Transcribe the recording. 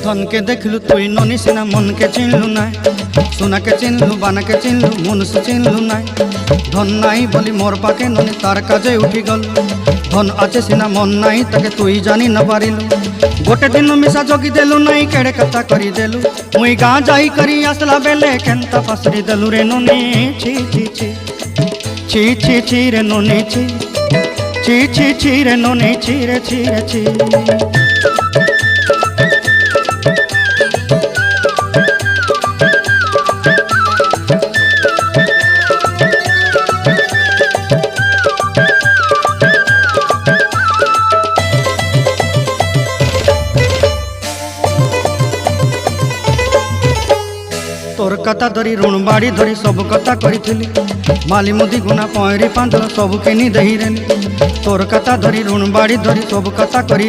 धन के देखलु तुई ननी सिना मन के चिन्हलु ना सोना के चिन्हलु बाना के चिन्हलु मनुष्य चिन्हलु ना धन नाई बोली मोर पाके ननी तार काजे उठी गल धन आचे सिना मन नाई ताके तुई जानी न पारिलु गोटे दिन मिसा जगी देलु नाई केड़े कथा करी देलु मुई गाँ जाई करी आसला बेले केंता फासरी देलु रे ननी छी छी छी छी छी छी रे ननी छी छी छी छी रे ननी छी रे छी रे छी। तोर कथा धरी ऋण बाड़ी धरी सब कथा करी माली मुदी गुना पहरी पांदर सब किनी दही रेली तोर कथा धरी ऋण बाड़ी धरी सब कथा करी